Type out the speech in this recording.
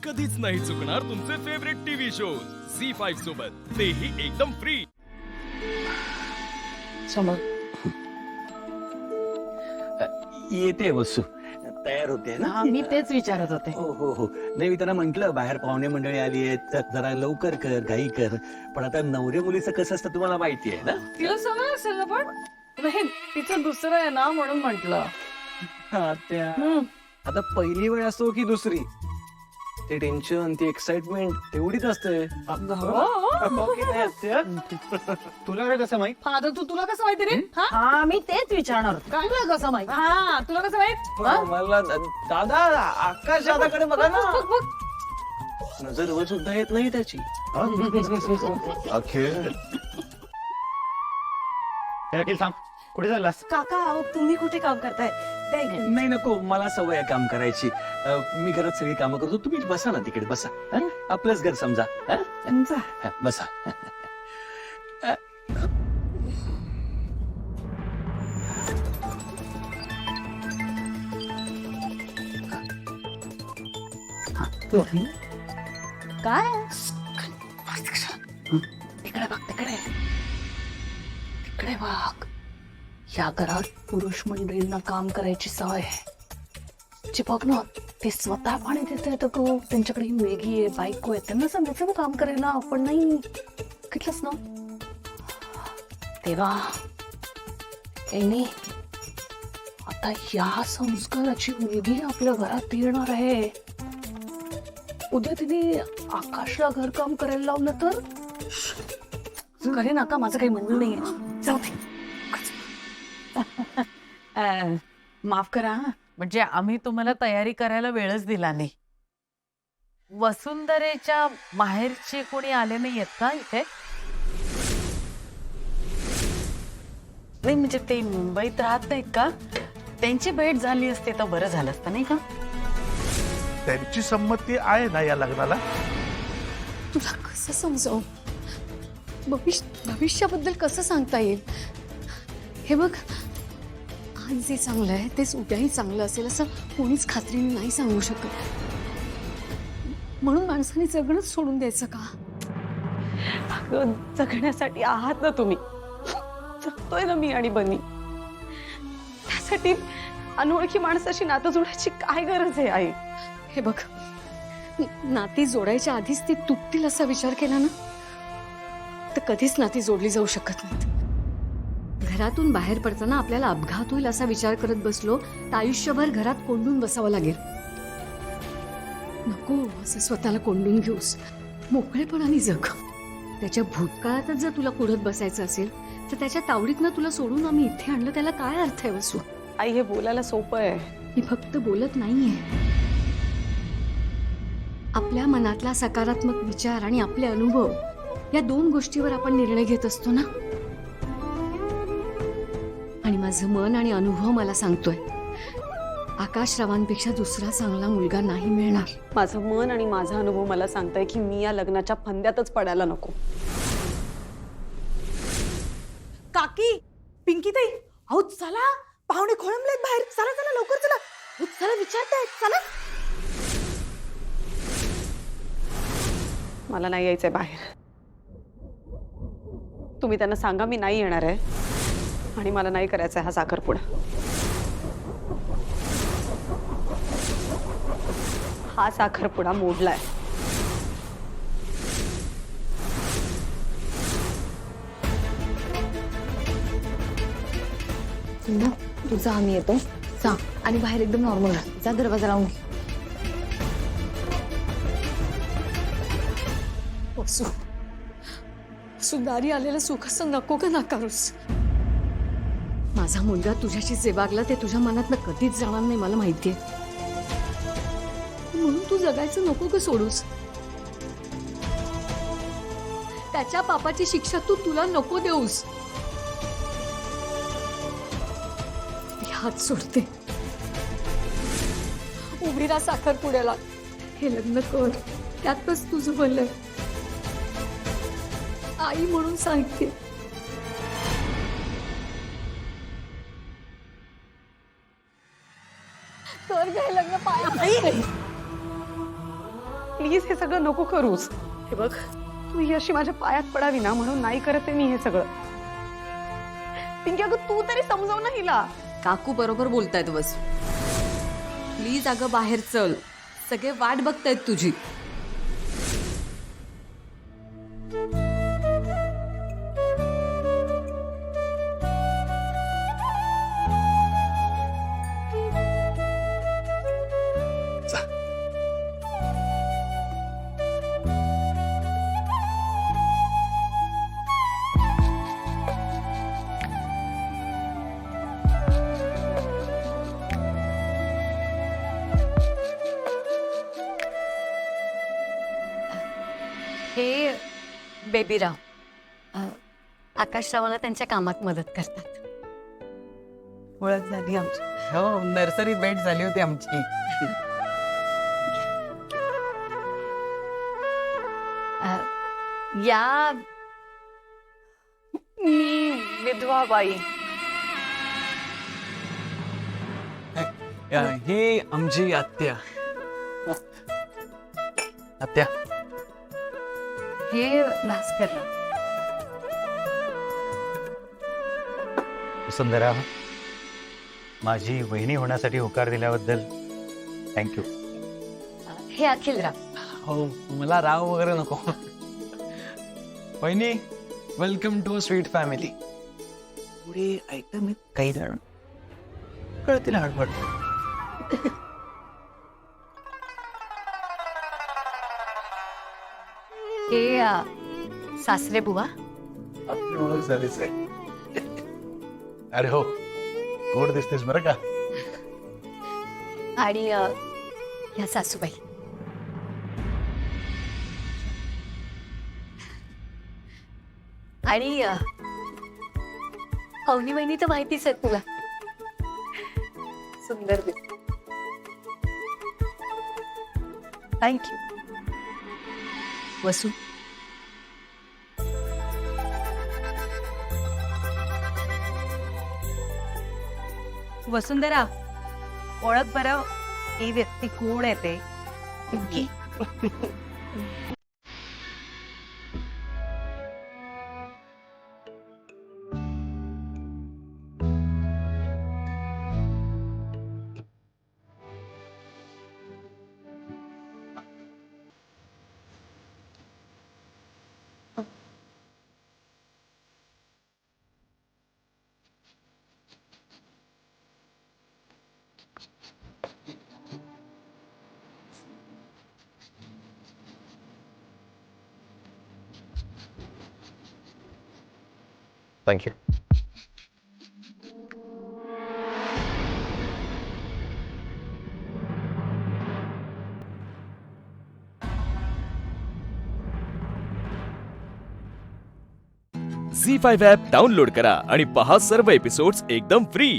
कधीच नाही चुकणार तुमचे फेवरेट टीव्ही शोज झी5 सोबत, तेही एकदम फ्री. येते वसू, तयार होते ना. हा, मी तेच विचारत होते. हो हो हो, नाही मी त्यांना म्हंटल बाहेर पाहुणे मंडळी आली आहेत तर जरा लवकर कर, घाई कर. पण आता नवरे मुलीचं कसं असतं तुम्हाला माहिती आहे ना. तिला सवय असेल ना, पण नाही तिचं दुसरं आहे ना म्हणून म्हंटल. आता पहिली वेळ असतो की दुसरी, ते टेन्शन, ती एक्साइटमेंट तेवढीच असते. तुला काय कसं माहित? फादर तुला कसं माहिती रे? हा, मी तेच विचारणार होते. तुला कसं माहित? हा, तुला कसं माहित? हा? मला दादा, आकाश दादाकडे बघा ना, बघ, बघ. नजर सुद्धा येत नाही त्याची. अखेर सांग, कुठे चाललास? काका अहो, तुम्ही कुठे काम करताय? नाही नको, मला सवय आहे काम करायची. मी घरात सगळी कामं करतो, तुम्ही बसा ना तिकडे, बसा. हं? आपलंच घर समजा. हं? हं, बसा. काय तिकडे बघ, तिकडे तिकडे बघ. या घरात पुरुष मंडळींना काम करायची सवय आहे. जे बघ ना, ते स्वतः पाणी देत आहेत, त्यांच्याकडे ही मुलगी आहे, बायको आहे, त्यांना सांगायचं ना काम करायला, आपण नाही. कितलंच ना तेव्हा त्यांनी आता या संस्काराची मुलगी आपल्या घरात येणार आहे. उद्या तिने आकाशला घरकाम करायला लावलं तर करे ना का, माझं काही म्हणणं नाहीये. जाऊ दे. माफ करा हा. म्हणजे आम्ही तुम्हाला तयारी करायला वेळच दिला नाही. वसुंधरेच्या माहेरचे कोणी आले नाहीयेत का इथे? नाही म्हणजे ते मुंबईत राहत नाहीत का? त्यांची भेट झाली असते तर बरं झालं असतं नाही का? त्यांची संमती आहे ना या लग्नाला? तुला कसं समजावं? भविष्याबद्दल कसं सांगता येईल? हे बघ, आज जे चांगलं आहे तेच उद्याही चांगलं असेल असं कोणीच खात्रीने नाही सांगू शकत. म्हणून माणसाने जगणंच सोडून द्यायचं का? अगं, जगण्यासाठी आहात ना तुम्ही. जगतोय ना मी आणि बनी. त्यासाठी अनोळखी माणसाशी नातं जोडायची काय गरज आहे आई? हे बघ, नाती जोडायच्या आधीच ती तुटतील असा विचार केला ना तर कधीच नाती जोडली जाऊ शकत नाहीत. घरातून बाहेर पडताना आपल्याला अपघात होईल असा विचार करत बसलो तर आयुष्यभर घरात कोंडून बसावं लागेल. नको असं स्वतःला कोंडून घेऊस. मोकळेपणाने जग. त्याच्या भूतकाळातच जर तुला कुढत बसायचं असेल तर त्याच्या तावडीतनं तुला सोडून आम्ही इथे आणलं, त्याला काय अर्थ आहे वसू? आई, हे बोलायला सोपं आहे. मी फक्त बोलत नाहीये. आपल्या मनातला सकारात्मक विचार आणि आपले अनुभव या दोन गोष्टीवर आपण निर्णय घेत असतो ना. आणि माझं मन आणि अनुभव मला सांगतोय आकाशरावांपेक्षा दुसरा चांगला मुलगा नाही मिळणार. माझं मन आणि माझा अनुभव मला सांगताय की मी या लग्नाच्या फंद्यातच पडायला नको. काकी, पिंकी ताई, अहो चला, पाहुणे खोळंबलेत बाहेर. चला चला लवकर चला. अहो, चला विचारतायत, चला. मला नाही यायचंय बाहेर. तुम्ही त्यांना सांगा मी नाही येणार आहे आणि मला नाही करायचा हा साखरपुडा. हा साखरपुडा मोडलाय. तुझा आम्ही येतो जा, आणि बाहेर एकदम नॉर्मल जा, दरवाजा लावून घे. वसू, सुदारी आलेलं सुख असं नको का नाकारूस? माझा मुलगा तुझ्याशी जे वागला ते तुझ्या मनातनं कधीच जाणार नाही, मला माहितीये. म्हणून तू जगायचं नको का सोडूस? त्याच्या पापाची शिक्षा तुला नको देऊस. मी हात सोडते. उभी राहा साखरपुड्याला. हे लग्न कर, त्यातच तुझं भलं. आई म्हणून सांगते. कर गए लग्न पाया. प्लीज हे सगळं नको करूस. हे बघ, तू ही अशी माझ्या पायात पडावी ना म्हणून नाही करत आहे मी हे सगळं. पिंकी अगं तू तरी समजाव ना हिला. काकू बरोबर बोलतायत वसू. प्लीज अगं बाहेर चल, सगळे वाट बघतायत तुझी. हे बेबीराव आकाशरावाला त्यांच्या कामात मदत करतात. ओळख झाली आमची. हो, नर्सरीत भेट झाली होती आमची. या मी विधवा बाई. ही आमची आत्या. आत्या. हे भास्करराव. वसुंधरा, माझी वहिनी होण्यासाठी होकार दिल्याबद्दल थँक्यू. हे अखिलराव. हो, मला राव वगैरे नको. वहिनी, वेलकम टू स्वीट फॅमिली. पुढे ऐकलं मी काही जण कळतील हडबड. हे सासरे बुवा. ओळख झालीच आहे. अरे हो, गोड दिसतेस बरं का. आणि ह्या सासूबाई. आणि अवनी वहिनी तर माहितीच आहे तुला. सुंदर दिसते. थँक्यू. वसू, वसुंधरा, ओळख बरं ही व्यक्ती कोण आहे ते. थँक्यू. झी5 ॲप डाउनलोड करा आणि पहा सर्व एपिसोड्स एकदम फ्री.